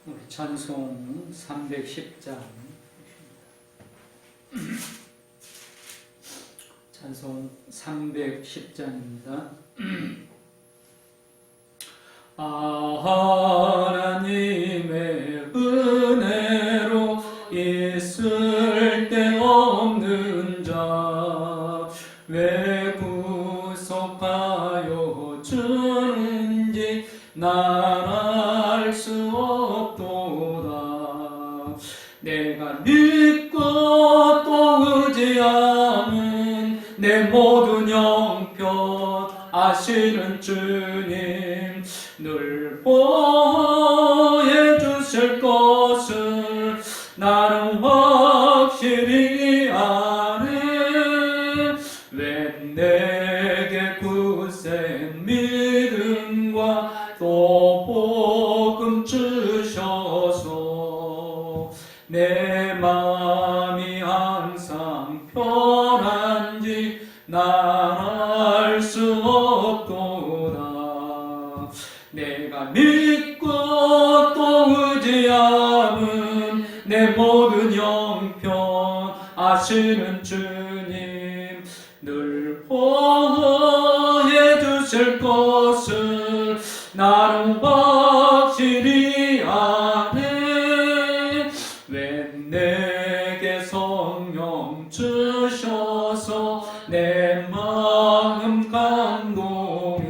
우리 찬송 310장 찬송 310장입니다. 하나님의 은혜로 있을 데 없는 자 왜 구속하여 주는지 난 알 수 없도다. 내가 믿고 또 의지함은 내 모든 형편 아시는 주님 늘 보호해 주실 것을 나는 확실히 아네. 왜 내게 굳센 믿음과 또 복음 주셔서 내 마음이 항상 편한지 난 알 수 없도다. 내가 믿고 또 의지함은 내 모든 형편 아시는 주님 늘 보호해 주실 것을 나는 확실히 아네. 왜 내게 성령 주셔서 내 마음 감동해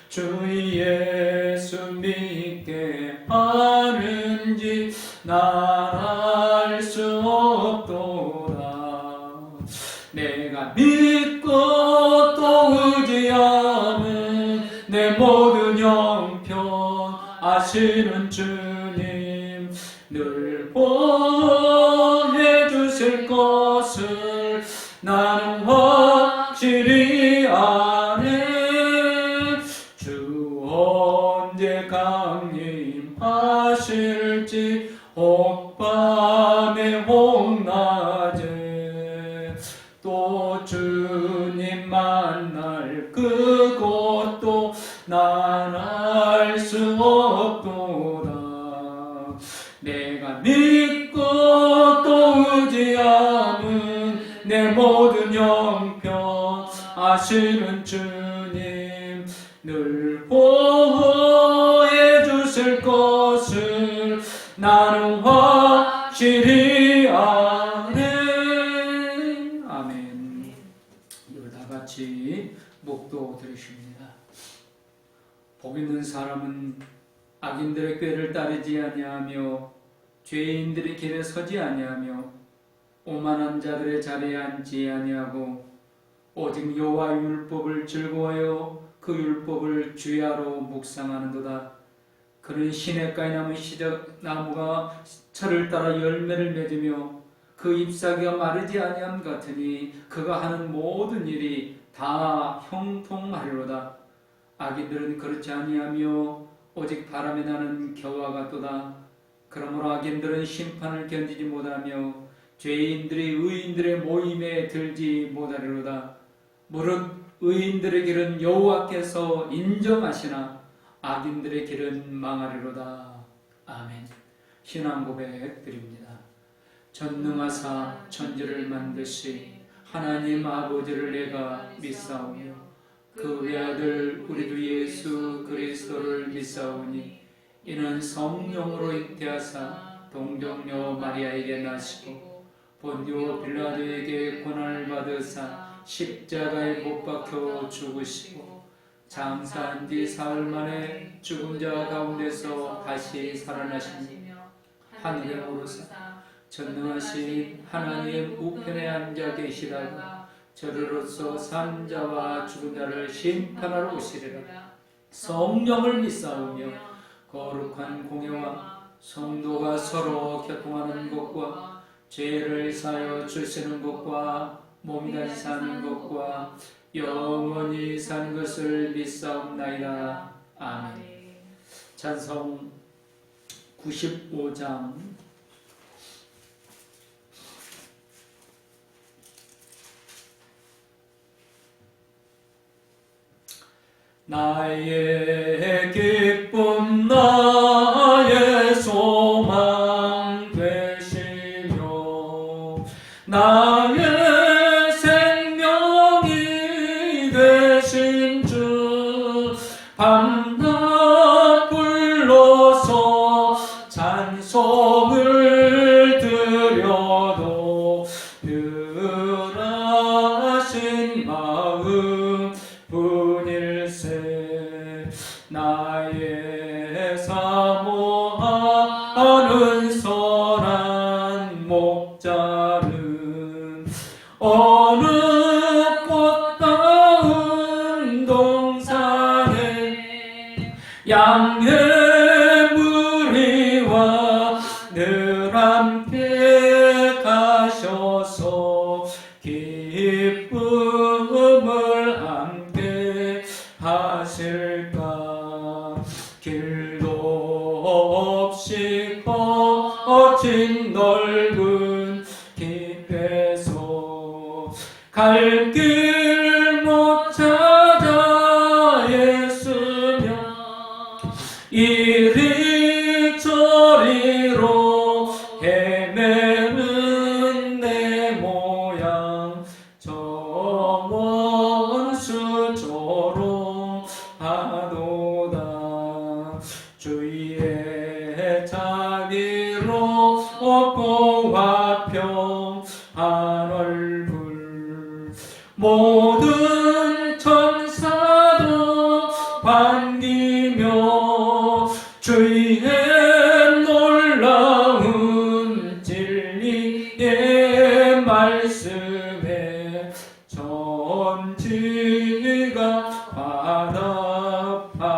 주 예수 믿게 하는지 난 알 수 없도다. 내가 믿고 또 의지함은 내 모든 형편 아시는 주님 늘 보호해 주실 것을 나는 확실히 아네. 주 언제 강림하실지 혹밤에 혹낮에 또 주님 만날 그곳도 난 알 수 없도다. 내가 믿고 또 의지함은 내 모든 형편 아시는 주님 늘 보호해 주실 것을 나는 확실히 아네. 아멘. 이걸 다 같이 목도 들으십니다. 복 있는 사람은 악인들의 꾀를 따르지 아니하며 죄인들의 길에 서지 아니하며 오만한 자들의 자리에 앉지 아니하고 오직 여호와의 율법을 즐거워하여 그 율법을 주야로 묵상하는도다. 그는 시냇가에 남은 시적나무가 철을 따라 열매를 맺으며 그 잎사귀가 마르지 아니함 같으니 그가 하는 모든 일이 다 형통하리로다. 악인들은 그렇지 아니하며 오직 바람에 나는 겨와 같도다. 그러므로 악인들은 심판을 견디지 못하며 죄인들이 의인들의 모임에 들지 못하리로다. 무릇 의인들의 길은 여호와께서 인정하시나 악인들의 길은 망하리로다. 아멘. 신앙 고백 드립니다. 전능하사 천지를 만드시 하나님 아버지를 내가 믿사오며 그 외아들 우리 주 예수 그리스도를 믿사오니 이는 성령으로 잉태하사 동정녀 마리아에게 나시고 본디오 빌라도에게 고난을 받으사 십자가에 못 박혀 죽으시고 장사한 지 사흘 만에 죽은 자 가운데서 다시 살아나시니 하늘에 오르사 전능하신 하나님 우편에 앉아 계시다가 저리로서 산 자와 죽은 자를 심판하러 오시리라. 성령을 믿사오며 거룩한 공예와 성도가 서로 교통하는 것과 죄를 사하여 주시는 것과 몸같이 사는 것과 영원히 사는 것을 믿사옵나이다. 아멘. 찬송 95장 나의 기쁨 나의 밤낮 불러서 찬송을 드려도 변하신 마음 뿐일세. 나의 사모하는 선한 목자는 어느 꽃다운 동산에 양의 무리와 늘 함께 가셔서 기쁨을 함께 하실까. 길도 없이 거친 넓은 깊에서 갈 길 못 찾아 애쓰며 이리 저리로 헤매는 내 모양 저 원수처럼 하도다. 주의 자비로 없고 화평한 얼굴 모든 천사도 반기며 주의 놀라운 진리의 말씀에 전지가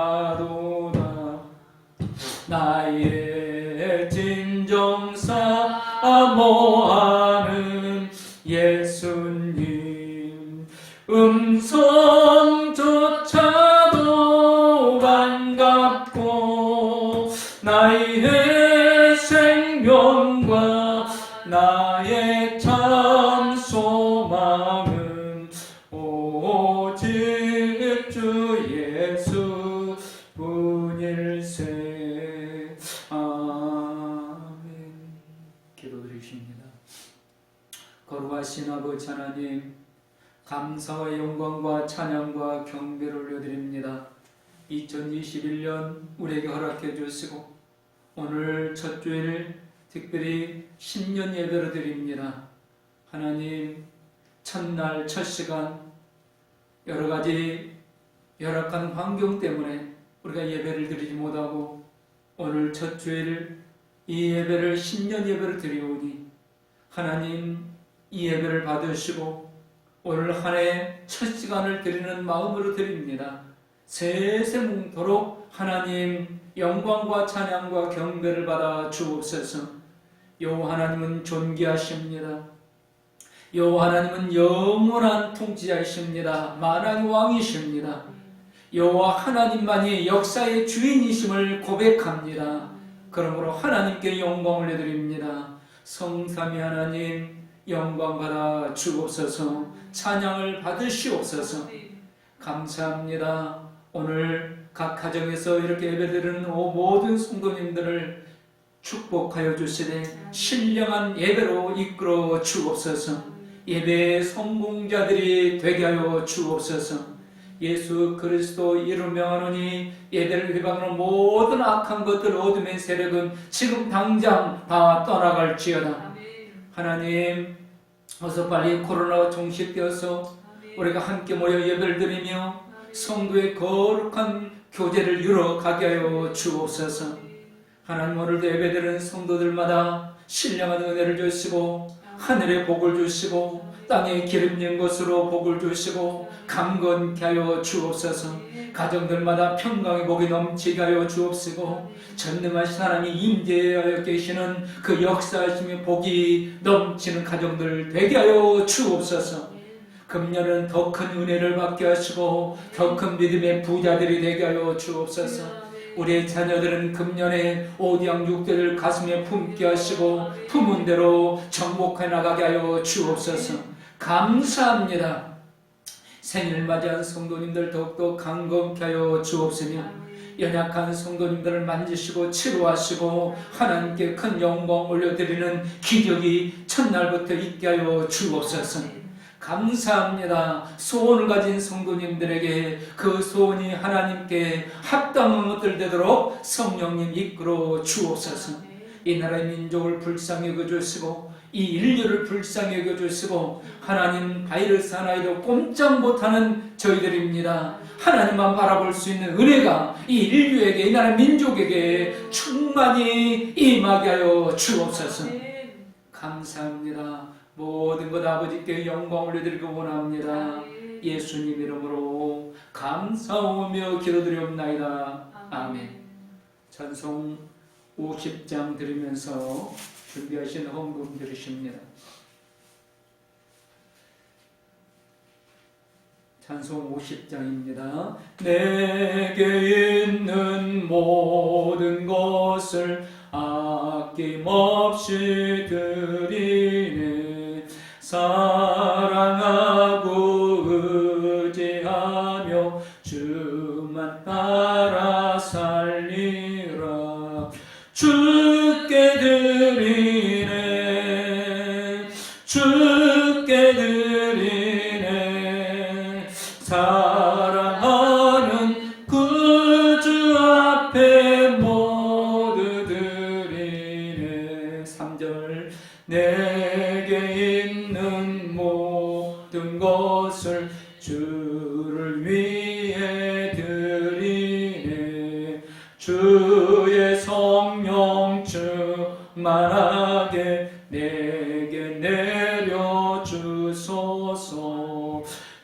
화답하도다. 나의 진정사 모하는 예수님 음성조차도 반갑고 나의 생명과 나의 참 소망은 오직 주 예수 뿐일세. 아멘. 기도드리십니다. 거룩하신 아버지 하나님, 감사와 영광과 찬양과 경배를 올려드립니다. 2021년 우리에게 허락해 주시고 오늘 첫 주일 특별히 신년 예배를 드립니다. 하나님, 첫날 첫 시간 여러 가지 열악한 환경 때문에 우리가 예배를 드리지 못하고 오늘 첫 주일 이 예배를 신년 예배를 드리오니 하나님 이 예배를 받으시고 오늘 한 해 첫 시간을 드리는 마음으로 드립니다. 세세뭉토록 하나님 영광과 찬양과 경배를 받아 주옵소서. 여호와 하나님은 존귀하십니다. 여호와 하나님은 영원한 통치자이십니다. 만왕의 왕이십니다. 여호와 하나님만이 역사의 주인이심을 고백합니다. 그러므로 하나님께 영광을 올려드립니다. 성삼위 하나님 영광 받아 주옵소서. 찬양을 받으시옵소서. 감사합니다. 오늘 각 가정에서 이렇게 예배드리는 모든 성도님들을 축복하여 주시되 신령한 예배로 이끌어 주옵소서. 예배의 성공자들이 되게 하여 주옵소서. 예수 그리스도 이름 명하노니 예배를 위반하는 모든 악한 것들 어둠의 세력은 지금 당장 다 떠나갈지어다. 하나님 어서 빨리 코로나가 종식되어서 우리가 함께 모여 예배를 드리며 성도의 거룩한 교제를 이루어가게 하여 주옵소서. 하나님 오늘도 예배드리는 성도들마다 신령한 은혜를 주시고 하늘의 복을 주시고 땅에 기름진 것으로 복을 주시고 강건케 하여 주옵소서. 가정들마다 평강의 복이 넘치게 하여 주옵시고 전능하신 하나님이 임재하여 계시는 그 역사하심의 복이 넘치는 가정들 되게 하여 주옵소서. 금년은 더 큰 은혜를 받게 하시고 더 큰 믿음의 부자들이 되게 하여 주옵소서. 우리의 자녀들은 금년에 오디양육대를 가슴에 품게 하시고 품은 대로 정복해 나가게 하여 주옵소서. 감사합니다. 생일 맞이한 성도님들 더욱더 강건케 하여 주옵시며 연약한 성도님들을 만지시고 치료하시고 하나님께 큰 영광 올려드리는 기적이 첫날부터 있게 하여 주옵소서. 감사합니다. 소원을 가진 성도님들에게 그 소원이 하나님께 합당한 것들 되도록 성령님 이끌어 주옵소서. 이 나라의 민족을 불쌍히 여겨주시고 이 인류를 불쌍히 여겨주시고 하나님 바이러스 하나에도 꼼짝 못하는 저희들입니다. 하나님만 바라볼 수 있는 은혜가 이 인류에게 이 나라 민족에게 충만히 임하게 하여 주옵소서. 감사합니다. 모든 것 아버지께 영광 올려드리고 원합니다. 예수님 이름으로 감사하며 기도드리옵나이다. 아멘. 찬송 50장 드리면서 준비하신 헌금 드리십니다. 찬송 50장입니다. 내게 있는 모든 것을 아낌없이 드리네. 사랑하고 의지하며 주만 따라 살리라. 주께 드리네. 주께 드리네. 사랑하는 구주 앞에 모두 드리네. 3절 내게 있는 모든 것을 주를 위해 드리네. 주의 성령 충만하게 내게 내려주소서.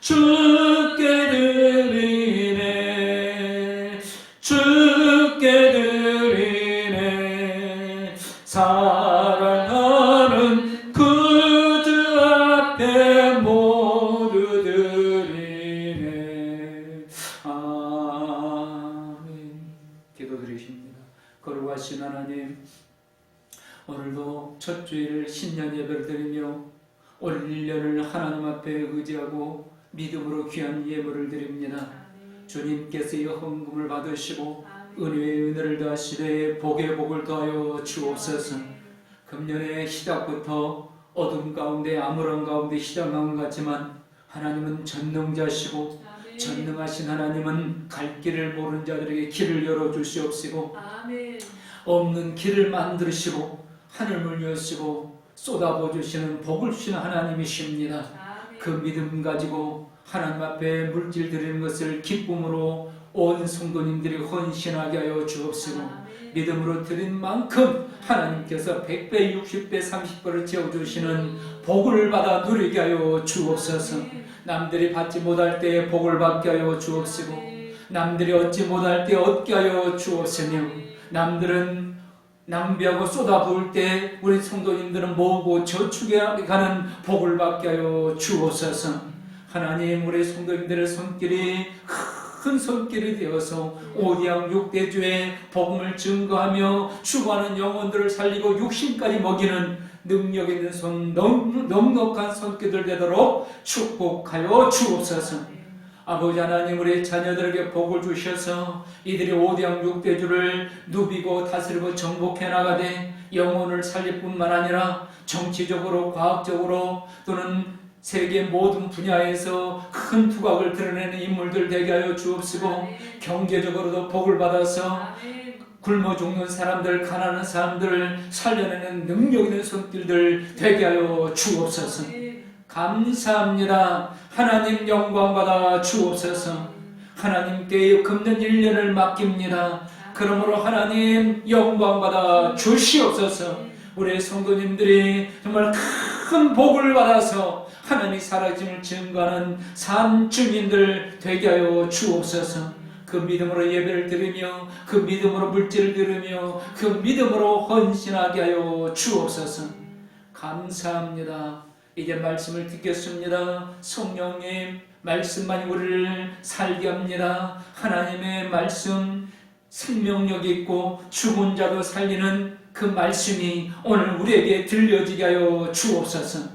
주께 드리네. 주께 드리네. 사랑하는 구주 앞에 모두 드리네. 아멘. 기도드리십니다. 거룩하신 하나님, 오늘도 첫 주일 신년 예배를 드리며 올 1년을 하나님 앞에 의지하고 믿음으로 귀한 예물을 드립니다. 주님께서 이 헌금을 받으시고 은혜의 은혜를 더하시되 복의 복을 더하여 주옵소서. 금년의 시작부터 어둠 가운데 암울한 가운데 시작한 것 같지만 하나님은 전능자시고 전능하신 하나님은 갈 길을 모르는 자들에게 길을 열어주시옵시고 없는 길을 만드시고 하늘을 여시고 쏟아부어주시는 복을 주시는 하나님이십니다. 그 믿음 가지고 하나님 앞에 물질 드리는 것을 기쁨으로 온 성도님들이 헌신하게 하여 주옵시고 믿음으로 드린 만큼 하나님께서 100배, 60배, 30배를 채워주시는 복을 받아 누리게 하여 주옵소서. 남들이 받지 못할 때 복을 받게 하여 주옵시고 남들이 얻지 못할 때 얻게 하여 주옵시며 남들은 낭비하고 쏟아부을 때 우리 성도님들은 모으고 저축해 가는 복을 받게 하여 주옵소서. 하나님, 우리 성도님들의 손길이 큰 손길이 되어서 오디양 6대주의 복음을 증거하며 추구하는 영혼들을 살리고 육신까지 먹이는 능력 있는 손, 넉넉한 손길들 되도록 축복하여 주옵소서. 아버지 하나님, 우리 자녀들에게 복을 주셔서 이들이 오디양 6대주를 누비고 다스리고 정복해 나가되 영혼을 살릴 뿐만 아니라 정치적으로, 과학적으로 또는 세계 모든 분야에서 큰 두각을 드러내는 인물들 되게 하여 주옵시고 경제적으로도 복을 받아서 굶어 죽는 사람들, 가난한 사람들을 살려내는 능력 있는 손길들 되게 하여 주옵소서. 감사합니다. 하나님 영광 받아 주옵소서. 하나님께 금년 1년을 맡깁니다. 그러므로 하나님 영광 받아 주시옵소서. 우리 성도님들이 정말 큰 복을 받아서 하나님 살아계심을 증거하는 삶 증인들 되게 하여 주옵소서. 그 믿음으로 예배를 드리며 그 믿음으로 물질을 드리며 그 믿음으로 헌신하게 하여 주옵소서. 감사합니다. 이제 말씀을 듣겠습니다. 성령님, 말씀만이 우리를 살게 합니다. 하나님의 말씀, 생명력 있고 죽은 자도 살리는 그 말씀이 오늘 우리에게 들려지게 하여 주옵소서.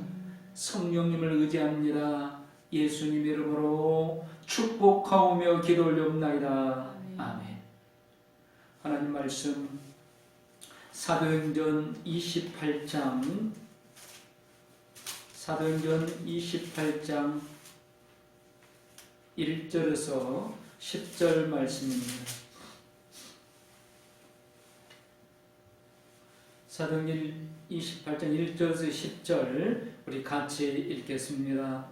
성령님을 의지합니다. 예수님 이름으로 축복하오며 기도 올려옵나이다. 아멘. 하나님 말씀 사도행전 28장 사도행전 28장 1절에서 10절 말씀입니다. 사도행전 28장 1절에서 10절 우리 같이 읽겠습니다.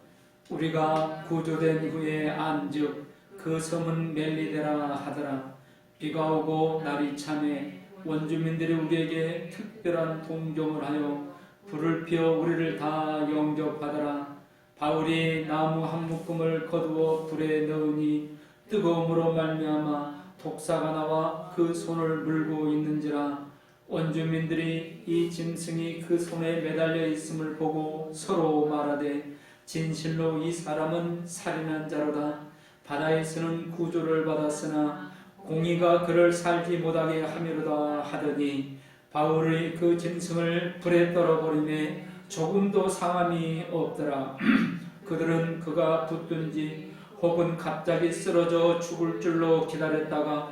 우리가 구조된 후에 안즉 그 섬은 멜리데라 하더라. 비가 오고 날이 차매 원주민들이 우리에게 특별한 동정을 하여 불을 피워 우리를 다 영접하더라. 바울이 나무 한 묶음을 거두어 불에 넣으니 뜨거움으로 말미암아 독사가 나와 그 손을 물고 있는지라. 원주민들이 이 짐승이 그 손에 매달려 있음을 보고 서로 말하되 진실로 이 사람은 살인한 자로다. 바다에서는 구조를 받았으나 공의가 그를 살지 못하게 하미로다 하더니 바울이 그 짐승을 불에 떨어버리매 조금도 상함이 없더라. 그들은 그가 붙든지 혹은 갑자기 쓰러져 죽을 줄로 기다렸다가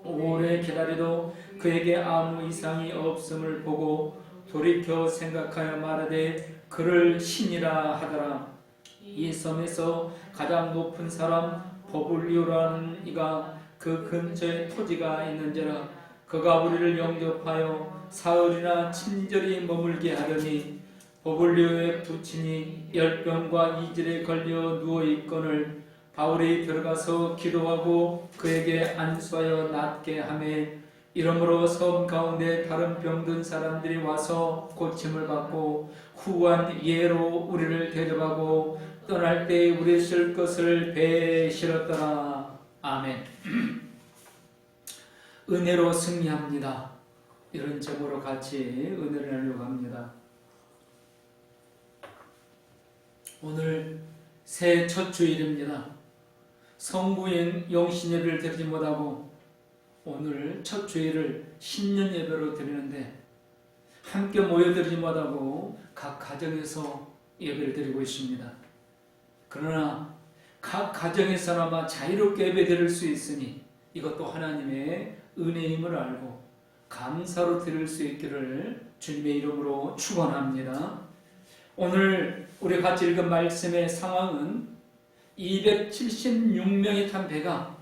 오래 기다려도 그에게 아무 이상이 없음을 보고 돌이켜 생각하여 말하되 그를 신이라 하더라. 이 섬에서 가장 높은 사람 버블리오라는 이가 그 근처에 토지가 있는지라. 그가 우리를 영접하여 사흘이나 친절히 머물게 하려니 버블리오의 부친이 열병과 이질에 걸려 누워있거늘 바울이 들어가서 기도하고 그에게 안수하여 낫게 하매 이러므로 섬 가운데 다른 병든 사람들이 와서 고침을 받고 후한 예로 우리를 대접하고 떠날 때 우리 쓸 것을 배에 실었더라. 아멘. 은혜로 승리합니다. 이런 제목으로 같이 은혜를 나누려고 합니다. 오늘 새해 첫 주일입니다. 성부 영신예배를 드리지 못하고 오늘 첫 주일을 신년 예배로 드리는데 함께 모여드리지 못하고 각 가정에서 예배를 드리고 있습니다. 그러나 각 가정에서나마 자유롭게 예배 드릴 수 있으니 이것도 하나님의 은혜임을 알고 감사로 드릴 수 있기를 주님의 이름으로 축원합니다. 오늘 우리 같이 읽은 말씀의 상황은 276명이 탄 배가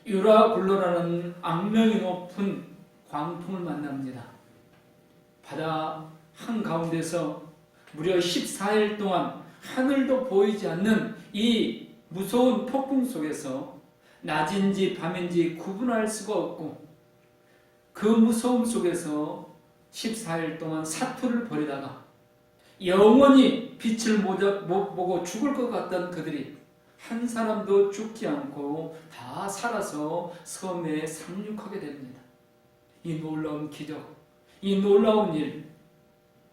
유라굴로라는 악명이 높은 광풍을 만납니다. 바다 한가운데서 무려 14일 동안 하늘도 보이지 않는 이 무서운 폭풍 속에서 낮인지 밤인지 구분할 수가 없고 그 무서움 속에서 14일 동안 사투를 벌이다가 영원히 빛을 못 보고 죽을 것 같던 그들이 한 사람도 죽지 않고 다 살아서 섬에 상륙하게 됩니다. 이 놀라운 기적, 이 놀라운 일,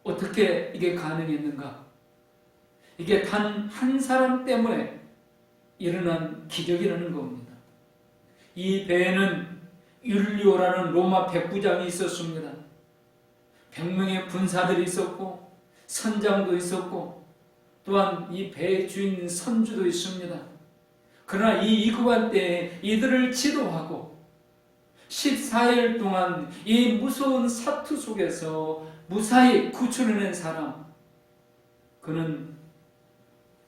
어떻게 이게 가능했는가? 이게 단 한 사람 때문에 일어난 기적이라는 겁니다. 이 배에는 율리오라는 로마 백부장이 있었습니다. 100명의 군사들이 있었고 선장도 있었고 또한 이 배의 주인 선주도 있습니다. 그러나 이 이구반 때에 이들을 지도하고 14일 동안 이 무서운 사투 속에서 무사히 구출해낸 사람, 그는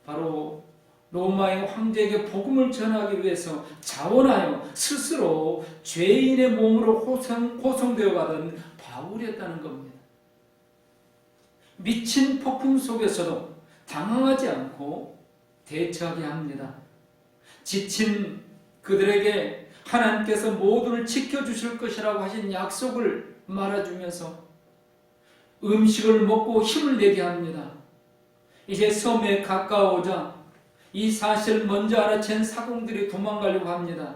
바로 로마의 황제에게 복음을 전하기 위해서 자원하여 스스로 죄인의 몸으로 호송되어 가던 바울이었다는 겁니다. 미친 폭풍 속에서도 당황하지 않고 대처하게 합니다. 지친 그들에게 하나님께서 모두를 지켜주실 것이라고 하신 약속을 말해주면서 음식을 먹고 힘을 내게 합니다. 이제 섬에 가까워오자 이 사실을 먼저 알아챈 사공들이 도망가려고 합니다.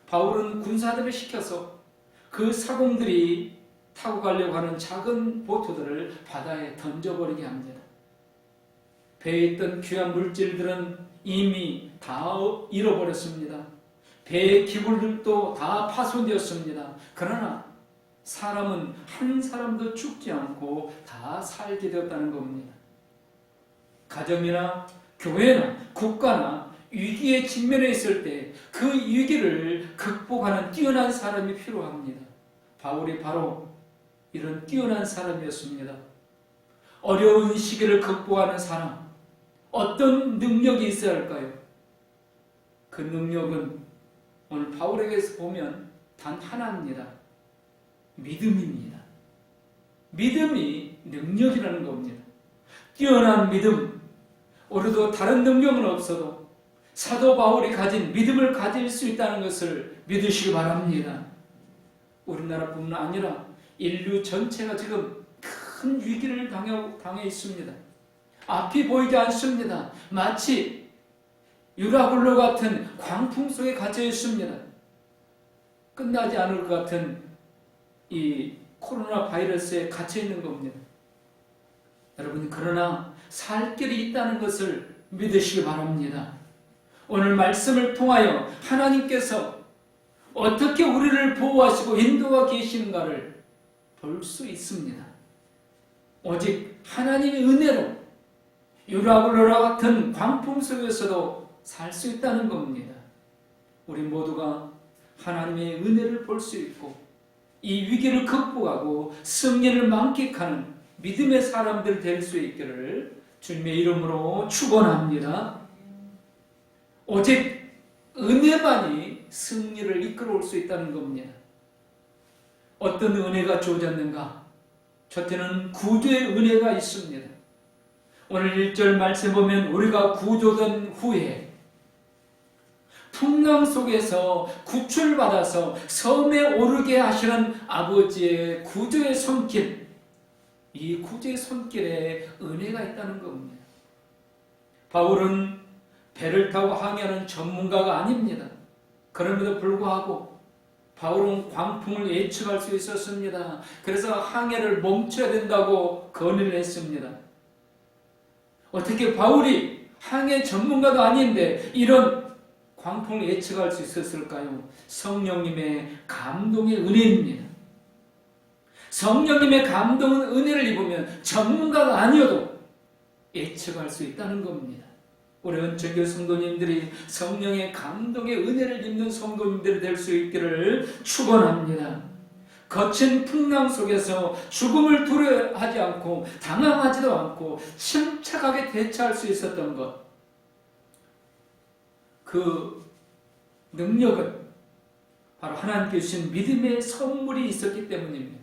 바울은 군사들을 시켜서 그 사공들이 타고 가려고 하는 작은 보트들을 바다에 던져버리게 합니다. 배에 있던 귀한 물질들은 이미 다 잃어버렸습니다. 배의 기물들도 다 파손되었습니다. 그러나 사람은 한 사람도 죽지 않고 다 살게 되었다는 겁니다. 가정이나 교회나 국가나 위기에 직면해 있을 때 그 위기를 극복하는 뛰어난 사람이 필요합니다. 바울이 바로 이런 뛰어난 사람이었습니다. 어려운 시기를 극복하는 사람, 어떤 능력이 있어야 할까요? 그 능력은 오늘 바울에게서 보면 단 하나입니다. 믿음입니다. 믿음이 능력이라는 겁니다. 뛰어난 믿음, 우리도 다른 능력은 없어도 사도 바울이 가진 믿음을 가질 수 있다는 것을 믿으시기 바랍니다. 우리나라뿐만 아니라 인류 전체가 지금 큰 위기를 당해 있습니다. 앞이 보이지 않습니다. 마치 유라굴로 같은 광풍 속에 갇혀 있습니다. 끝나지 않을 것 같은 이 코로나 바이러스에 갇혀 있는 겁니다. 여러분, 그러나 살 길이 있다는 것을 믿으시기 바랍니다. 오늘 말씀을 통하여 하나님께서 어떻게 우리를 보호하시고 인도하고 계시는가를 볼 수 있습니다. 오직 하나님의 은혜로 유라굴로라 같은 광풍 속에서도 살 수 있다는 겁니다. 우리 모두가 하나님의 은혜를 볼 수 있고 이 위기를 극복하고 승리를 만끽하는 믿음의 사람들 될 수 있기를 주님의 이름으로 축원합니다. 오직 은혜만이 승리를 이끌어올 수 있다는 겁니다. 어떤 은혜가 주어졌는가? 첫째는 구주의 은혜가 있습니다. 오늘 1절 말씀 보면 우리가 구조된 후에 풍랑 속에서 구출받아서 섬에 오르게 하시는 아버지의 구조의 손길, 이 구조의 손길에 은혜가 있다는 겁니다. 바울은 배를 타고 항해하는 전문가가 아닙니다. 그럼에도 불구하고 바울은 광풍을 예측할 수 있었습니다. 그래서 항해를 멈춰야 된다고 건의를 했습니다. 어떻게 바울이 항해 전문가도 아닌데 이런 광풍을 예측할 수 있었을까요? 성령님의 감동의 은혜입니다. 성령님의 감동은 은혜를 입으면 전문가가 아니어도 예측할 수 있다는 겁니다. 우리 은총교 성도님들이 성령의 감동의 은혜를 입는 성도님들이 될 수 있기를 축원합니다. 거친 풍랑 속에서 죽음을 두려워하지 않고 당황하지도 않고 침착하게 대처할 수 있었던 것, 그 능력은 바로 하나님께 주신 믿음의 선물이 있었기 때문입니다.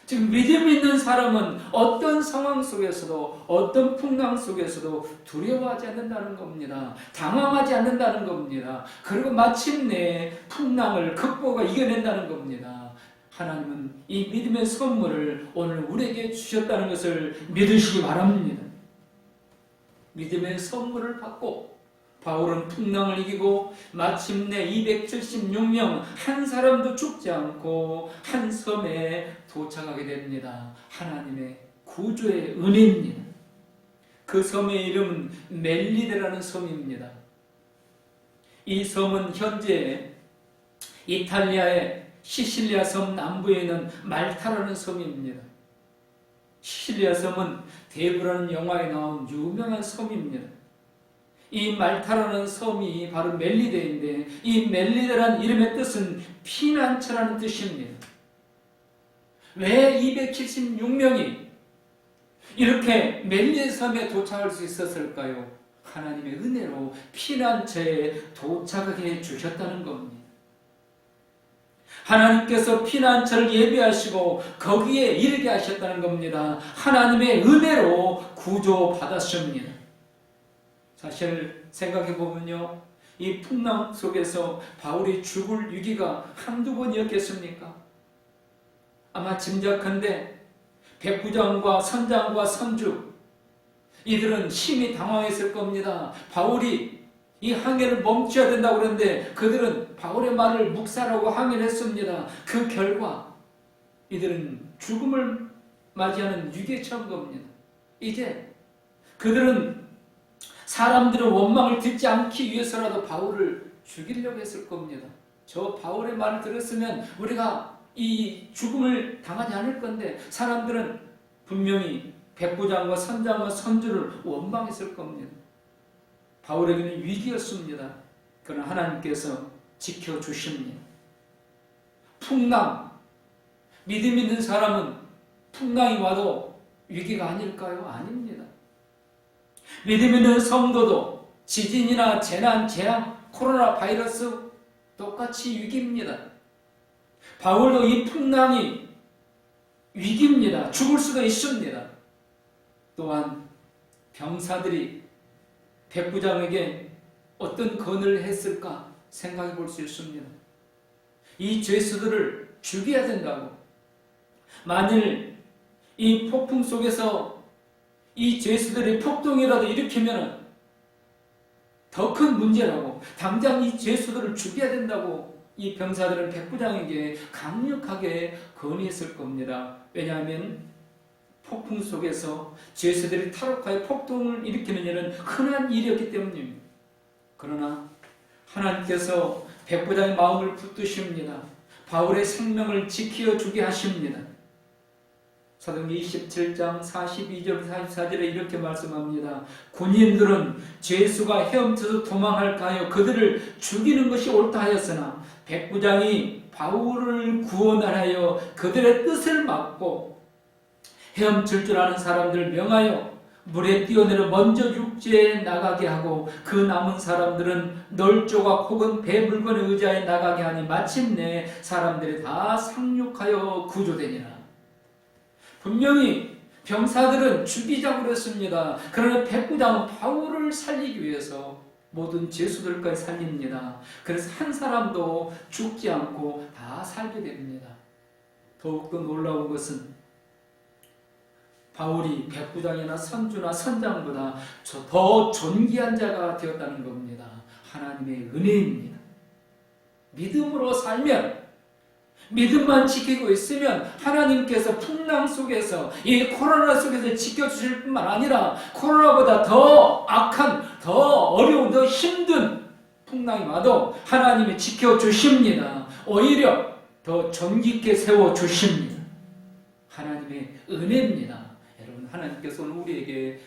지금 믿음 있는 사람은 어떤 상황 속에서도 어떤 풍랑 속에서도 두려워하지 않는다는 겁니다. 당황하지 않는다는 겁니다. 그리고 마침내 풍랑을 극복하고 이겨낸다는 겁니다. 하나님은 이 믿음의 선물을 오늘 우리에게 주셨다는 것을 믿으시기 바랍니다. 믿음의 선물을 받고 바울은 풍랑을 이기고 마침내 276명 한 사람도 죽지 않고 한 섬에 도착하게 됩니다. 하나님의 구조의 은혜입니다. 그 섬의 이름은 멜리데라는 섬입니다. 이 섬은 현재 이탈리아의 시실리아 섬 남부에 있는 말타라는 섬입니다. 시실리아 섬은 대부라는 영화에 나온 유명한 섬입니다. 이 말타라는 섬이 바로 멜리데인데 이 멜리데라는 이름의 뜻은 피난처라는 뜻입니다. 왜 276명이 이렇게 멜리데 섬에 도착할 수 있었을까요? 하나님의 은혜로 피난처에 도착하게 해주셨다는 겁니다. 하나님께서 피난처를 예비하시고 거기에 이르게 하셨다는 겁니다. 하나님의 은혜로 구조받았습니다. 사실 생각해 보면요, 이 풍랑 속에서 바울이 죽을 위기가 한두 번이었겠습니까? 아마 짐작한데 백부장과 선장과 선주 이들은 심히 당황했을 겁니다. 바울이 이 항해를 멈춰야 된다고 그러는데 그들은 바울의 말을 묵살하고 항해를 했습니다. 그 결과 이들은 죽음을 맞이하는 위기에 처한 겁니다. 이제 그들은 사람들의 원망을 듣지 않기 위해서라도 바울을 죽이려고 했을 겁니다. 저 바울의 말을 들었으면 우리가 이 죽음을 당하지 않을 건데 사람들은 분명히 백부장과 선장과 선주를 원망했을 겁니다. 바울에게는 위기였습니다. 그러나 하나님께서 지켜주십니다. 풍랑, 믿음 있는 사람은 풍랑이 와도 위기가 아닐까요? 아닙니다. 믿음 있는 성도도 지진이나 재난, 재앙, 코로나 바이러스 똑같이 위기입니다. 바울도 이 풍랑이 위기입니다. 죽을 수도 있습니다. 또한 병사들이 백부장에게 어떤 건을 했을까 생각해 볼 수 있습니다. 이 죄수들을 죽여야 된다고. 만일 이 폭풍 속에서 이 죄수들이 폭동이라도 일으키면 더 큰 문제라고, 당장 이 죄수들을 죽여야 된다고 이 병사들은 백부장에게 강력하게 건의했을 겁니다. 왜냐하면 폭풍 속에서 죄수들이 탈옥하여 폭동을 일으키는 일은 흔한 일이었기 때문입니다. 그러나 하나님께서 백부장의 마음을 붙드십니다. 바울의 생명을 지켜주게 하십니다. 사도행전 27장 42절 44절에 이렇게 말씀합니다. 군인들은 죄수가 헤엄쳐서 도망할까 하여 그들을 죽이는 것이 옳다 하였으나 백부장이 바울을 구원하여 그들의 뜻을 막고 헤엄칠 줄 아는 사람들을 명하여 물에 뛰어내려 먼저 육지에 나가게 하고 그 남은 사람들은 널조각 혹은 배 물건의 의자에 나가게 하니 마침내 사람들이 다 상륙하여 구조되니라. 분명히 병사들은 죽이자고 그랬습니다. 그러나 백부장은 바울을 살리기 위해서 모든 죄수들까지 살립니다. 그래서 한 사람도 죽지 않고 다 살게 됩니다. 더욱더 놀라운 것은 바울이 백부장이나 선주나 선장보다 더 존귀한 자가 되었다는 겁니다. 하나님의 은혜입니다. 믿음으로 살면, 믿음만 지키고 있으면 하나님께서 풍랑 속에서, 이 코로나 속에서 지켜주실 뿐만 아니라 코로나보다 더 악한, 더 어려운, 더 힘든 풍랑이 와도 하나님이 지켜주십니다. 오히려 더 존귀케 세워주십니다. 하나님의 은혜입니다. 여러분, 하나님께서 오늘 우리에게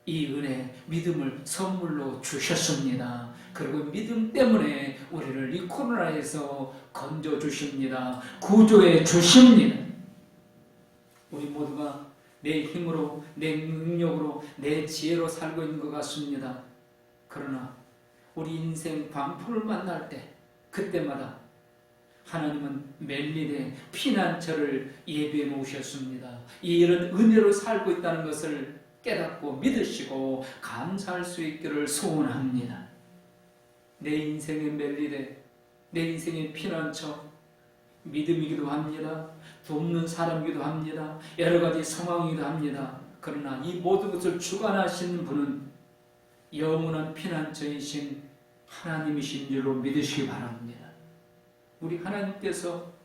이 은혜, 믿음을 선물로 주셨습니다. 그리고 믿음 때문에 우리를 이 코로나에서 건져주십니다. 구조해 주십니다. 우리 모두가 내 힘으로, 내 능력으로, 내 지혜로 살고 있는 것 같습니다. 그러나 우리 인생 광풍을 만날 때, 그때마다 하나님은 멜리데 피난처를 예비해 놓으셨습니다. 이런 은혜로 살고 있다는 것을 깨닫고 믿으시고 감사할 수 있기를 소원합니다. 내 인생의 멜리데, 내 인생의 피난처, 믿음이기도 합니다. 돕는 사람이기도 합니다. 여러 가지 상황이기도 합니다. 그러나 이 모든 것을 주관하시는 분은 영원한 피난처이신 하나님이신 줄로 믿으시기 바랍니다. 우리 하나님께서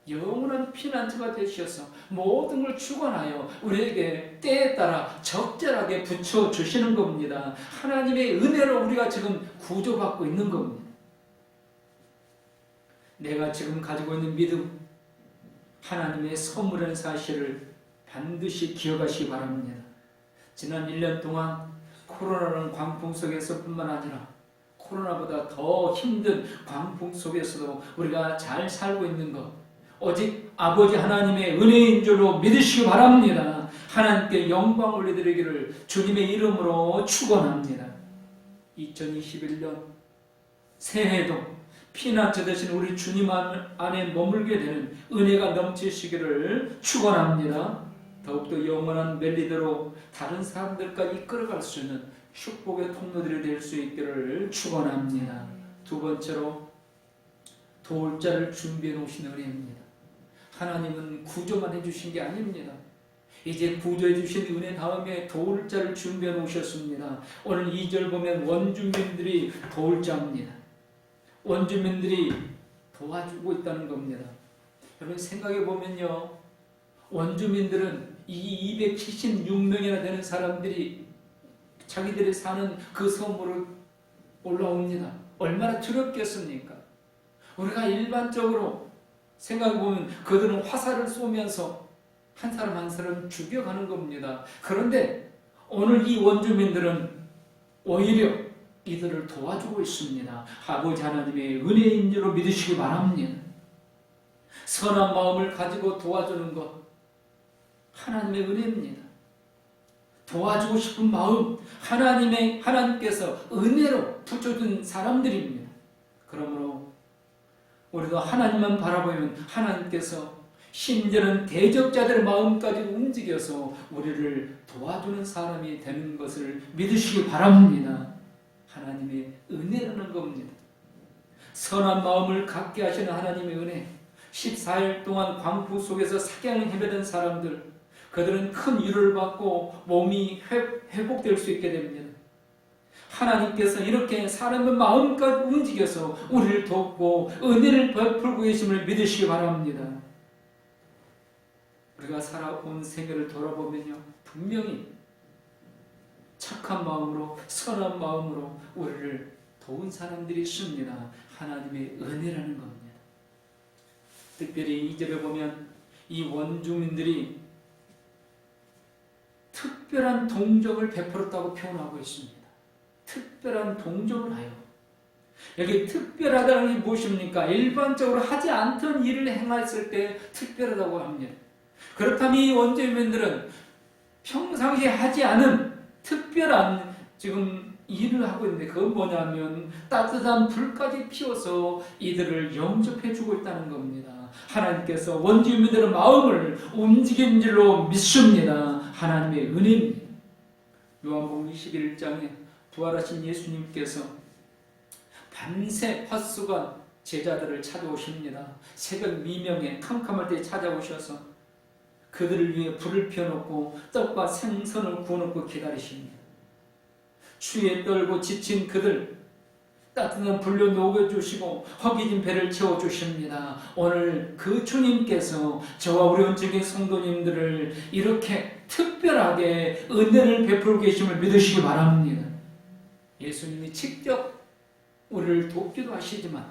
영원한 피난처가 되셔서 모든 걸 주관하여 우리에게 때에 따라 적절하게 붙여주시는 겁니다. 하나님의 은혜로 우리가 지금 구조받고 있는 겁니다. 내가 지금 가지고 있는 믿음, 하나님의 선물이라는 사실을 반드시 기억하시기 바랍니다. 지난 1년 동안 코로나라는 광풍 속에서 뿐만 아니라 코로나보다 더 힘든 광풍 속에서도 우리가 잘 살고 있는 것, 오직 아버지 하나님의 은혜인 줄로 믿으시기 바랍니다. 하나님께 영광 올려드리기를 주님의 이름으로 축원합니다. 2021년 새해도 피난처 되신 우리 주님 안에 머물게 되는 은혜가 넘치시기를 축원합니다. 더욱더 영원한 멜리더로 다른 사람들까지 이끌어갈 수 있는 축복의 통로들이 될 수 있기를 축원합니다. 두 번째로 도울 자를 준비해 놓으신 은혜입니다. 하나님은 구조만 해주신 게 아닙니다. 이제 구조해 주신 은혜 다음에 도울 자를 준비해 놓으셨습니다. 오늘 2절 보면 원주민들이 도울 자입니다. 원주민들이 도와주고 있다는 겁니다. 여러분 생각해 보면요, 원주민들은 이 276명이나 되는 사람들이 자기들이 사는 그 섬으로 올라옵니다. 얼마나 두렵겠습니까? 우리가 일반적으로 생각해보면 그들은 화살을 쏘면서 한 사람 한 사람 죽여가는 겁니다. 그런데 오늘 이 원주민들은 오히려 이들을 도와주고 있습니다. 아버지 하나님의 은혜인 줄로 믿으시기 바랍니다. 선한 마음을 가지고 도와주는 것, 하나님의 은혜입니다. 도와주고 싶은 마음, 하나님께서 은혜로 붙여준 사람들입니다. 그러므로 우리도 하나님만 바라보면 하나님께서 심지어는 대적자들의 마음까지 움직여서 우리를 도와주는 사람이 되는 것을 믿으시기 바랍니다. 하나님의 은혜라는 겁니다. 선한 마음을 갖게 하시는 하나님의 은혜. 14일 동안 광풍 속에서 사경을 헤매던 사람들, 그들은 큰 위로를 받고 몸이 회복될 수 있게 됩니다. 하나님께서 이렇게 사람의 마음까지 움직여서 우리를 돕고 은혜를 베풀고 계심을 믿으시기 바랍니다. 우리가 살아온 생애를 돌아보면요, 분명히 착한 마음으로, 선한 마음으로 우리를 도운 사람들이 있습니다. 하나님의 은혜라는 겁니다. 특별히 2절에 보면 이 원주민들이 특별한 동정을 베풀었다고 표현하고 있습니다. 특별한 동정을 하여. 여기 특별하다는 게 무엇입니까? 일반적으로 하지 않던 일을 행했을 때 특별하다고 합니다. 그렇다면 이 원주민들은 평상시에 하지 않은 특별한 지금 일을 하고 있는데, 그건 뭐냐면 따뜻한 불까지 피워서 이들을 영접해주고 있다는 겁니다. 하나님께서 원주민들의 마음을 움직인 줄로 믿습니다. 하나님의 은혜입니다. 요한복음 21장에 부활하신 예수님께서 밤새 헛수건 제자들을 찾아오십니다. 새벽 미명에 캄캄할 때 찾아오셔서 그들을 위해 불을 피워놓고 떡과 생선을 구워놓고 기다리십니다. 추위에 떨고 지친 그들 따뜻한 불로 녹여주시고 허기진 배를 채워주십니다. 오늘 그 주님께서 저와 우리 원적인 성도님들을 이렇게 특별하게 은혜를 베풀고 계심을 믿으시기 바랍니다. 예수님이 직접 우리를 돕기도 하시지만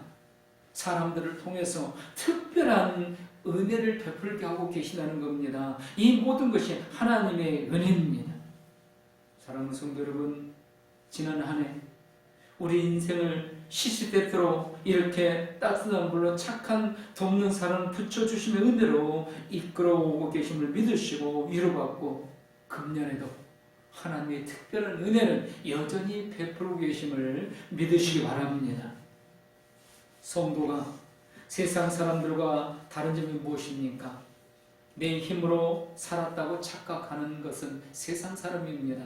사람들을 통해서 특별한 은혜를 베풀게 하고 계시다는 겁니다. 이 모든 것이 하나님의 은혜입니다. 사랑하는 성도 여러분, 지난 한 해 우리 인생을 시시때때로 이렇게 따뜻한 불로 착한 돕는 사람을 붙여주시는 은혜로 이끌어오고 계심을 믿으시고 위로받고, 금년에도 하나님의 특별한 은혜는 여전히 베풀고 계심을 믿으시기 바랍니다. 성도가 세상 사람들과 다른 점이 무엇입니까? 내 힘으로 살았다고 착각하는 것은 세상 사람입니다.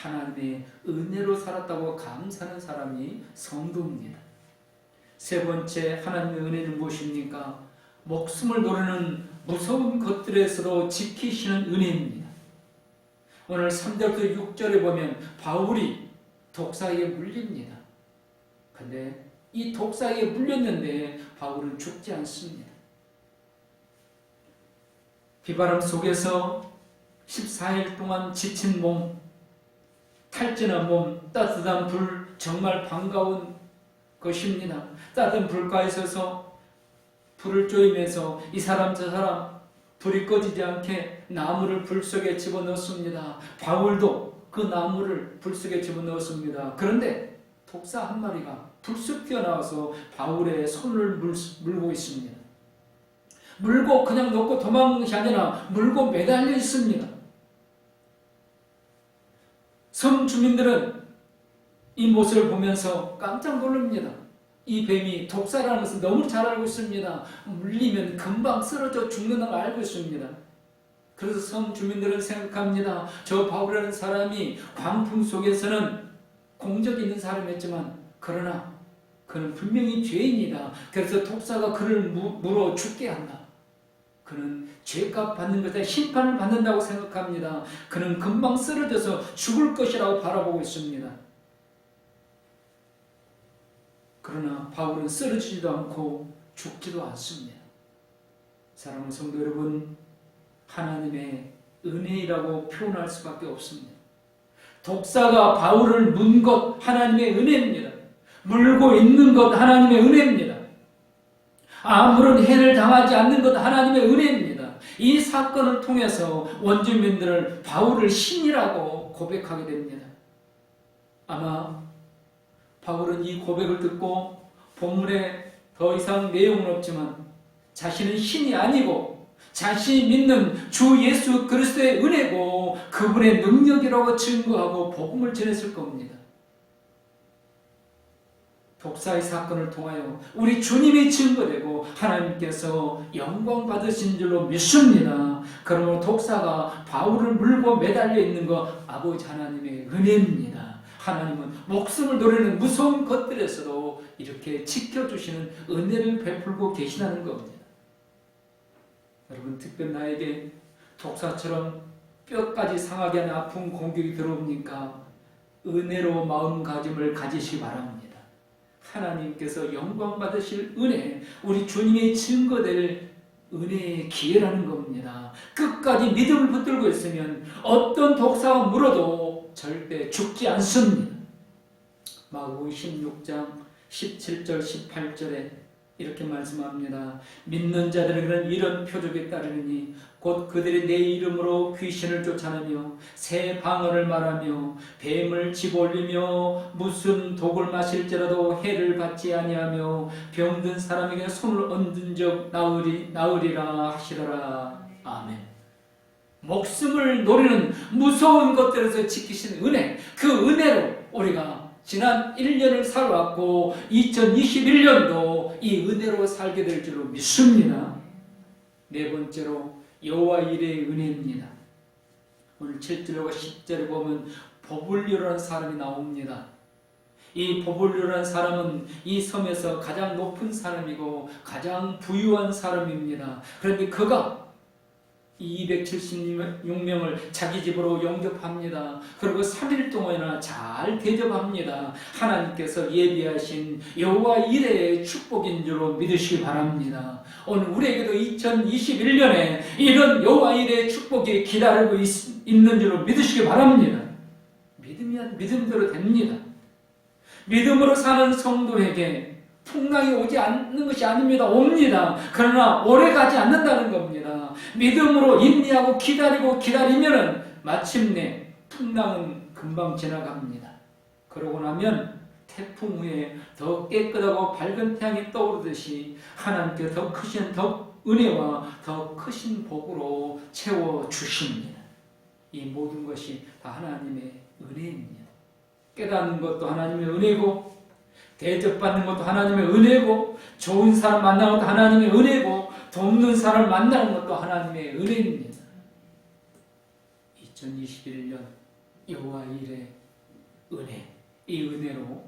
하나님의 은혜로 살았다고 감사하는 사람이 성도입니다. 세 번째, 하나님의 은혜는 무엇입니까? 목숨을 노리는 무서운 것들에서도 지키시는 은혜입니다. 오늘 3절부터 6절에 보면 바울이 독사에게 물립니다. 근데 이 독사에게 물렸는데 바울은 죽지 않습니다. 비바람 속에서 14일 동안 지친 몸, 탈진한 몸, 따뜻한 불, 정말 반가운 것입니다. 따뜻한 불가에 서서 불을 쪼이면서 이 사람 저 사람 불이 꺼지지 않게 나무를 불 속에 집어넣습니다. 바울도 그 나무를 불 속에 집어넣었습니다. 그런데 독사 한 마리가 불쑥 튀어나와서 바울의 손을 물고 있습니다. 물고 그냥 놓고 도망가는 것이 아니라 물고 매달려 있습니다. 섬 주민들은 이 모습을 보면서 깜짝 놀랍니다. 이 뱀이 독사라는 것을 너무 잘 알고 있습니다. 물리면 금방 쓰러져 죽는다는 걸 알고 있습니다. 그래서 섬 주민들은 생각합니다. 저 바울이라는 사람이 광풍 속에서는 공적이 있는 사람이었지만 그러나 그는 분명히 죄인이다. 그래서 독사가 그를 물어 죽게 한다. 그는 죄값 받는 것에 심판을 받는다고 생각합니다. 그는 금방 쓰러져서 죽을 것이라고 바라보고 있습니다. 그러나 바울은 쓰러지지도 않고 죽지도 않습니다. 사랑하는 성도 여러분, 하나님의 은혜라고 표현할 수밖에 없습니다. 독사가 바울을 문 것 하나님의 은혜입니다. 물고 있는 것 하나님의 은혜입니다. 아무런 해를 당하지 않는 것 하나님의 은혜입니다. 이 사건을 통해서 원주민들을 바울을 신이라고 고백하게 됩니다. 아마 바울은 이 고백을 듣고 본문에 더 이상 내용은 없지만 자신은 신이 아니고 자신이 믿는 주 예수 그리스도의 은혜고 그분의 능력이라고 증거하고 복음을 전했을 겁니다. 독사의 사건을 통하여 우리 주님이 증거되고 하나님께서 영광 받으신 줄로 믿습니다. 그러므로 독사가 바울을 물고 매달려 있는 것 아버지 하나님의 은혜입니다. 하나님은 목숨을 노리는 무서운 것들에서도 이렇게 지켜주시는 은혜를 베풀고 계시다는 겁니다. 여러분, 특별히 나에게 독사처럼 뼈까지 상하게 하는 아픈 공격이 들어옵니까? 은혜로 마음가짐을 가지시기 바랍니다. 하나님께서 영광 받으실 은혜, 우리 주님의 증거될 은혜의 기회라는 겁니다. 끝까지 믿음을 붙들고 있으면 어떤 독사가 물어도 절대 죽지 않습니다. 마가복음 16장 17절 18절에 이렇게 말씀합니다. 믿는 자들에게는 이런 표적이 따르니 곧 그들이 내 이름으로 귀신을 쫓아내며 새 방언을 말하며 뱀을 집어올리며 무슨 독을 마실지라도 해를 받지 아니하며 병든 사람에게 손을 얹은 적 나으리라 하시더라. 아멘. 목숨을 노리는 무서운 것들에서 지키신 은혜, 그 은혜로 우리가 지난 1년을 살아왔고 2021년도 이 은혜로 살게 될 줄로 믿습니다. 네 번째로 여호와 일의 은혜입니다. 오늘 7절과 10절에 보면 보불료라는 사람이 나옵니다. 이 보불료라는 사람은 이 섬에서 가장 높은 사람이고 가장 부유한 사람입니다. 그런데 그가 276명을 자기 집으로 영접합니다. 그리고 3일 동안이나 잘 대접합니다. 하나님께서 예비하신 여호와 이레의 축복인 줄로 믿으시기 바랍니다. 오늘 우리에게도 2021년에 이런 여호와 이레의 축복이 기다리고 있는 줄로 믿으시기 바랍니다. 믿으면 믿음대로 됩니다. 믿음으로 사는 성도에게 풍랑이 오지 않는 것이 아닙니다. 옵니다. 그러나 오래 가지 않는다는 겁니다. 믿음으로 인내하고 기다리면은 마침내 풍랑은 금방 지나갑니다. 그러고 나면 태풍 후에 더 깨끗하고 밝은 태양이 떠오르듯이 하나님께 더 크신 은혜와 더 크신 복으로 채워주십니다. 이 모든 것이 다 하나님의 은혜입니다. 깨닫는 것도 하나님의 은혜고 대접받는 것도 하나님의 은혜고 좋은 사람 만나는 것도 하나님의 은혜고 돕는 사람을 만나는 것도 하나님의 은혜입니다. 2021년 여호와 일의 은혜, 이 은혜로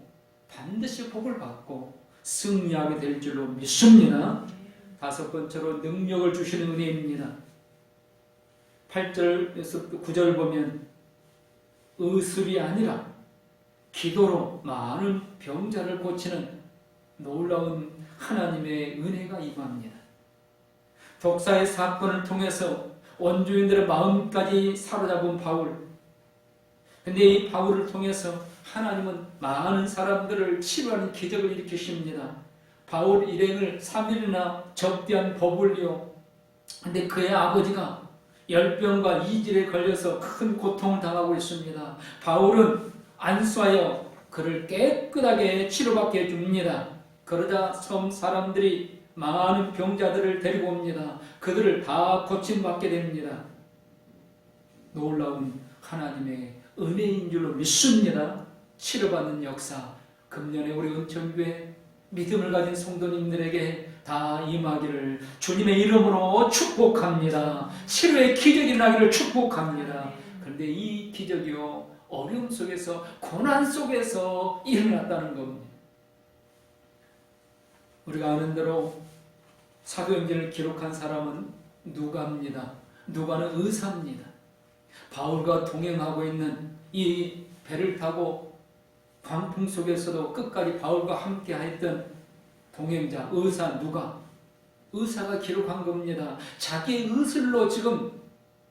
반드시 복을 받고 승리하게 될 줄로 믿습니다. 다섯 번째로 능력을 주시는 은혜입니다. 8절에서 9절 보면 의술이 아니라 기도로 많은 병자를 고치는 놀라운 하나님의 은혜가 임합니다. 독사의 사건을 통해서 원주민들의 마음까지 사로잡은 바울. 근데 이 바울을 통해서 하나님은 많은 사람들을 치료하는 기적을 일으키십니다. 바울 일행을 3일이나 접대한 보불리오. 근데 그의 아버지가 열병과 이질에 걸려서 큰 고통을 당하고 있습니다. 바울은 안수하여 그를 깨끗하게 치료받게 해줍니다. 그러자 섬 사람들이 많은 병자들을 데리고 옵니다. 그들을 다 고침받게 됩니다. 놀라운 하나님의 은혜인 줄로 믿습니다. 치료받는 역사, 금년에 우리 은총교회 믿음을 가진 성도님들에게 다 임하기를 주님의 이름으로 축복합니다. 치료의 기적이 나기를 축복합니다. 그런데 이 기적이요, 어려움 속에서, 고난 속에서 일어났다는 겁니다. 우리가 아는 대로 사도행전을 기록한 사람은 누가입니다. 누가는 의사입니다. 바울과 동행하고 있는 이 배를 타고 광풍 속에서도 끝까지 바울과 함께 했던 동행자, 의사 누가, 의사가 기록한 겁니다. 자기의 의술로 지금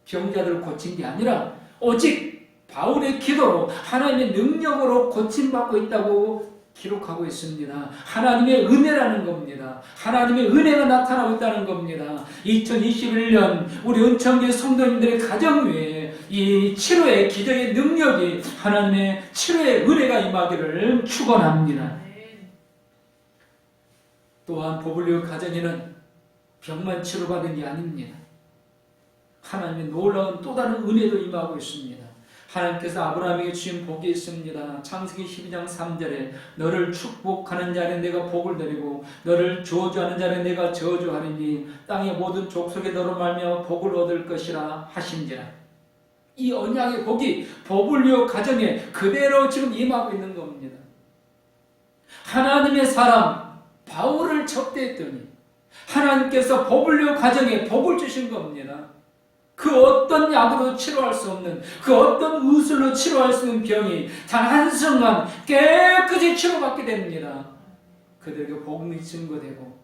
병자들을 고친 게 아니라 오직 바울의 기도로 하나님의 능력으로 고침받고 있다고 기록하고 있습니다. 하나님의 은혜라는 겁니다. 하나님의 은혜가 나타나고 있다는 겁니다. 2021년 우리 은총교회 성도님들의 가정 위에 이 치료의 기적의 능력이, 하나님의 치료의 은혜가 임하기를 축원합니다. 또한 보블리오 가정에는 병만 치료받은 게 아닙니다. 하나님의 놀라운 또 다른 은혜도 임하고 있습니다. 하나님께서 아브라함에게 주신 복이 있습니다. 창세기 12장 3절에 너를 축복하는 자는 내가 복을 드리고 너를 저주하는 자는 내가 저주하리니 땅의 모든 족속에 너로 말미암아 복을 얻을 것이라 하신지라. 이 언약의 복이 보블리오 가정에 그대로 지금 임하고 있는 겁니다. 하나님의 사람 바울을 접대했더니 하나님께서 보블리오 가정에 복을 주신 겁니다. 그 어떤 약으로 치료할 수 없는, 그 어떤 의술로 치료할 수 없는 병이 단 한순간 깨끗이 치료받게 됩니다. 그들에게 복음이 증거되고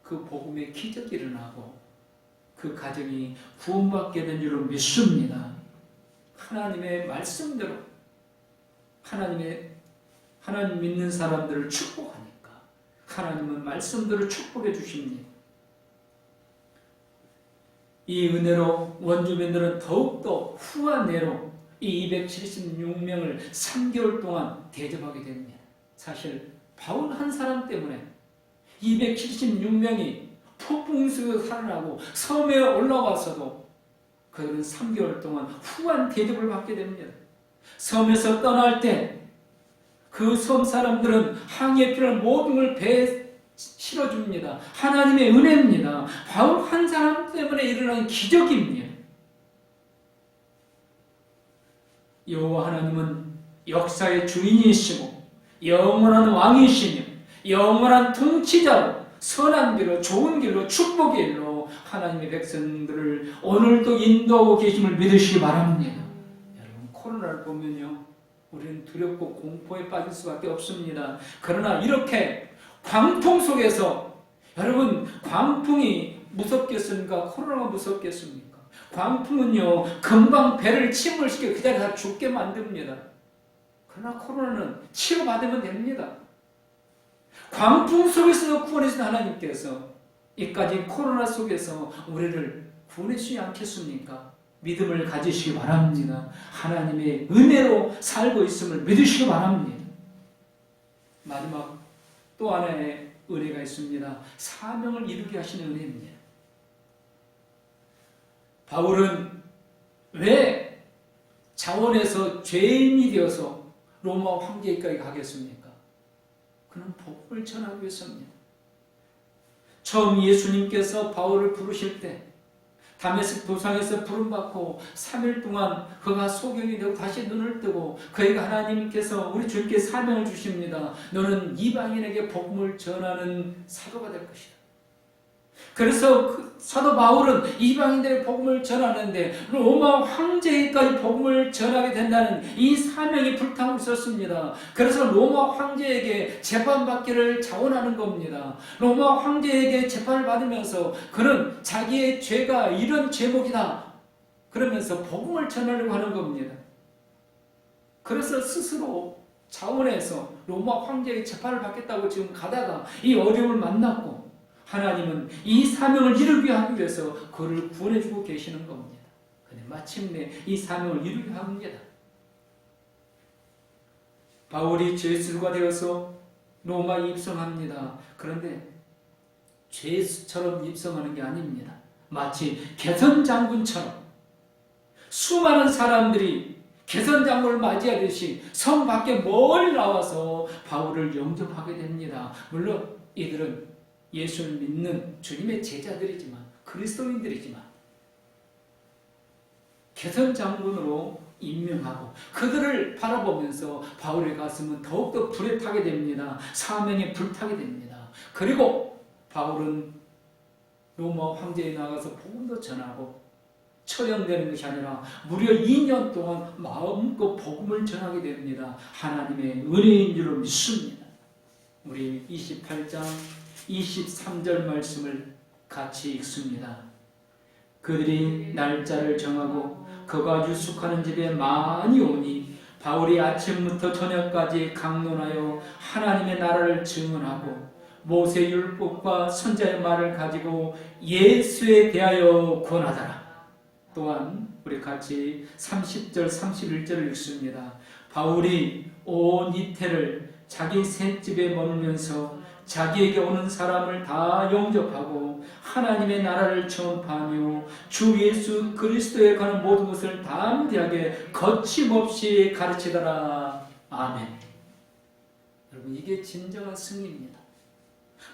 그 복음의 기적이 일어나고 그 가정이 구원받게 된 줄로 믿습니다. 하나님의 말씀대로 하나님 믿는 사람들을 축복하니까 하나님은 말씀대로 축복해 주십니다. 이 은혜로 원주민들은 더욱더 후한내로 이 276명을 3개월 동안 대접하게 됩니다. 사실 바울 한 사람 때문에 276명이 폭풍 속에서 살아나고 섬에 올라와서도 그들은 3개월 동안 후한 대접을 받게 됩니다. 섬에서 떠날 때 그 섬 사람들은 항해에 필요한 모든 걸 배에 실어줍니다. 하나님의 은혜입니다. 바울 한 사람 때문에 일어난 기적입니다. 여호와 하나님은 역사의 주인이시고 영원한 왕이시며 영원한 통치자로 선한 길로 좋은 길로 축복의 길로 하나님의 백성들을 오늘도 인도하고 계심을 믿으시기 바랍니다. 여러분 코로나를 보면요 우리는 두렵고 공포에 빠질 수밖에 없습니다. 그러나 이렇게 광풍 속에서 여러분 광풍이 무섭겠습니까? 코로나가 무섭겠습니까? 광풍은요 금방 배를 침몰시켜 그 자리에 다 죽게 만듭니다. 그러나 코로나는 치료받으면 됩니다. 광풍 속에서 구원해주신 하나님께서 이까지 코로나 속에서 우리를 구원해 주시지 않겠습니까? 믿음을 가지시기 바랍니다. 하나님의 은혜로 살고 있음을 믿으시기 바랍니다. 마지막 또 하나의 은혜가 있습니다. 사명을 이루게 하시는 은혜입니다. 바울은 왜 자원에서 죄인이 되어서 로마 황제에까지 가겠습니까? 그는 복음을 전하기 위해서입니다. 처음 예수님께서 바울을 부르실 때 다메섹 도상에서 부름받고 3일 동안 그가 소경이 되고 다시 눈을 뜨고 그에게 하나님께서 우리 주님께 사명을 주십니다. 너는 이방인에게 복음을 전하는 사도가 될 것이다. 그래서 그 사도 바울은 이방인들의 복음을 전하는데 로마 황제에까지 복음을 전하게 된다는 이 사명이 불타고 있었습니다. 그래서 로마 황제에게 재판받기를 자원하는 겁니다. 로마 황제에게 재판을 받으면서 그는 자기의 죄가 이런 죄목이다 그러면서 복음을 전하려고 하는 겁니다. 그래서 스스로 자원해서 로마 황제에게 재판을 받겠다고 지금 가다가 이 어려움을 만났고 하나님은 이 사명을 이루게 하기 위해서 그를 구원해주고 계시는 겁니다. 근데 마침내 이 사명을 이루게 합니다. 바울이 죄수가 되어서 로마에 입성합니다. 그런데 죄수처럼 입성하는 게 아닙니다. 마치 개선장군처럼 수많은 사람들이 개선장군을 맞이하듯이 성 밖에 멀리 나와서 바울을 영접하게 됩니다. 물론 이들은 예수를 믿는 주님의 제자들이지만 그리스도인들이지만 개선장군으로 임명하고 그들을 바라보면서 바울의 가슴은 더욱더 불에 타게 됩니다. 사명에 불타게 됩니다. 그리고 바울은 로마 황제에 나가서 복음도 전하고 처형되는 것이 아니라 무려 2년 동안 마음껏 복음을 전하게 됩니다. 하나님의 은혜인 줄로 믿습니다. 우리 28장 23절 말씀을 같이 읽습니다. 그들이 날짜를 정하고 그가 유숙하는 집에 많이 오니 바울이 아침부터 저녁까지 강론하여 하나님의 나라를 증언하고 모세 율법과 선자의 말을 가지고 예수에 대하여 권하더라. 또한 우리 같이 30절 31절을 읽습니다. 바울이 온 이태를 자기 셋집에 머물면서 자기에게 오는 사람을 다 영접하고 하나님의 나라를 전파하며 주 예수 그리스도에 관한 모든 것을 담대하게 거침없이 가르치더라. 아멘. 여러분, 이게 진정한 승리입니다.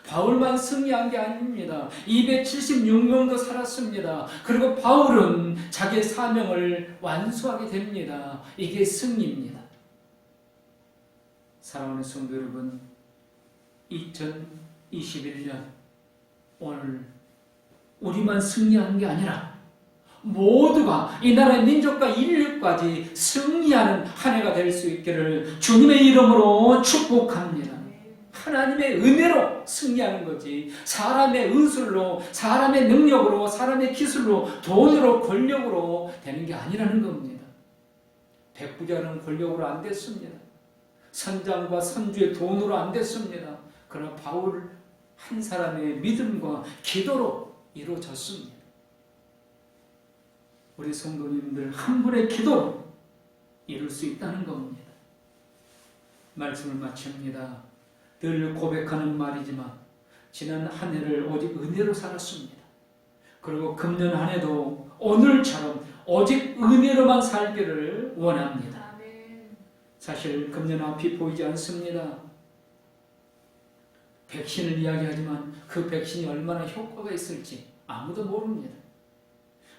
바울만 승리한 게 아닙니다. 276명도 살았습니다. 그리고 바울은 자기의 사명을 완수하게 됩니다. 이게 승리입니다. 사랑하는 성도 여러분, 2021년 오늘 우리만 승리하는 게 아니라 모두가 이 나라의 민족과 인류까지 승리하는 한 해가 될 수 있기를 주님의 이름으로 축복합니다. 하나님의 은혜로 승리하는 거지, 사람의 의술로, 사람의 능력으로, 사람의 기술로, 돈으로, 권력으로 되는 게 아니라는 겁니다. 백부자는 권력으로 안 됐습니다. 선장과 선주의 돈으로 안 됐습니다. 그러나 바울 한 사람의 믿음과 기도로 이루어졌습니다. 우리 성도님들 한 분의 기도로 이룰 수 있다는 겁니다. 말씀을 마칩니다. 늘 고백하는 말이지만 지난 한 해를 오직 은혜로 살았습니다. 그리고 금년 한 해도 오늘처럼 오직 은혜로만 살기를 원합니다. 사실 금년 앞이 보이지 않습니다. 백신을 이야기하지만 그 백신이 얼마나 효과가 있을지 아무도 모릅니다.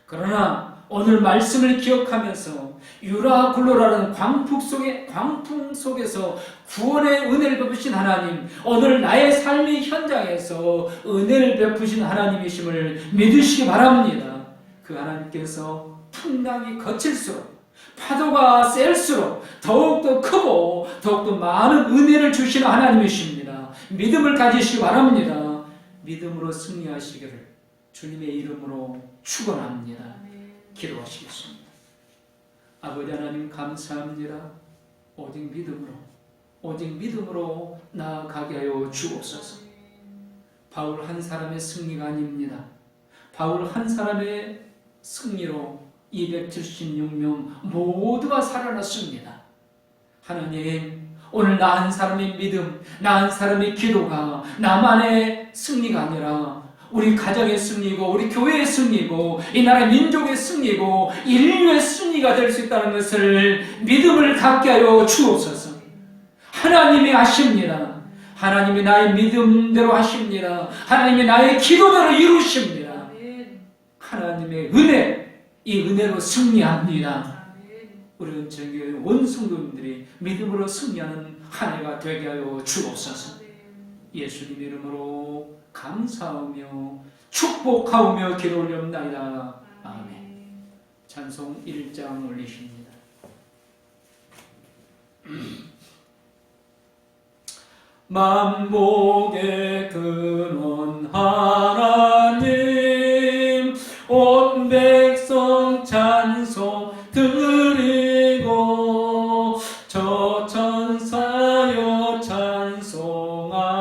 그러나 오늘 말씀을 기억하면서 유라굴로라는 광풍 속에서 구원의 은혜를 베푸신 하나님, 오늘 나의 삶의 현장에서 은혜를 베푸신 하나님이심을 믿으시기 바랍니다. 그 하나님께서 풍랑이 거칠수록, 파도가 셀수록 더욱더 크고 더욱더 많은 은혜를 주시는 하나님이십니다. 믿음을 가지시기 바랍니다. 믿음으로 승리하시기를 주님의 이름으로 축원합니다. 기도하시겠습니다. 아버지 하나님, 감사합니다. 오직 믿음으로 나아가게 하여 주옵소서. 바울 한 사람의 승리가 아닙니다. 바울 한 사람의 승리로 276명 모두가 살아났습니다. 하나님, 오늘 나 한 사람의 믿음, 나 한 사람의 기도가 나만의 승리가 아니라 우리 가정의 승리고, 우리 교회의 승리고, 이 나라 민족의 승리고, 인류의 승리가 될 수 있다는 것을 믿음을 갖게 하여 주옵소서. 하나님이 아십니다. 하나님이 나의 믿음대로 하십니다. 하나님이 나의 기도대로 이루십니다. 하나님의 은혜, 이 은혜로 승리합니다. 우리 은총교회 온 성도님들이 믿음으로 승리하는 한 해가 되게 하여 주옵소서. 예수님 이름으로 감사하며 축복하오며 기도 올려옵나이다. 아멘. 찬송 1장 올리십니다. 만복의 근원 하나님, 온 백성 찬송 드리고 저 천사여 찬송하세.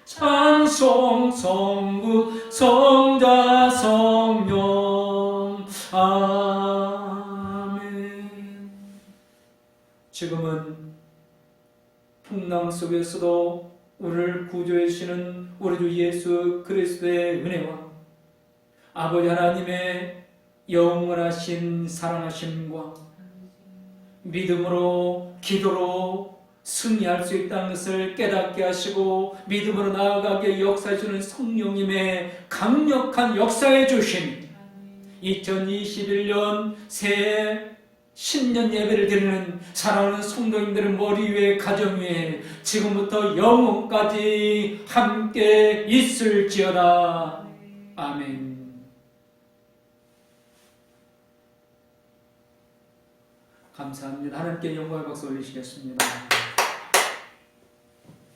찬송 성부 성자 성령. 아멘. 지금은 풍랑 속에서도 우리를 구조해 주시는 우리 주 예수 그리스도의 은혜와 아버지 하나님의 영원하신 사랑하심과 믿음으로 기도로 승리할 수 있다는 것을 깨닫게 하시고 믿음으로 나아가게 역사해주는 성령님의 강력한 역사해 주심, 2021년 새해 신년 예배를 드리는 사랑하는 성도님들의 머리 위에, 가정 위에 지금부터 영원까지 함께 있을지어다. 아멘. 감사합니다. 하나님께 영광의 박수 올리시겠습니다.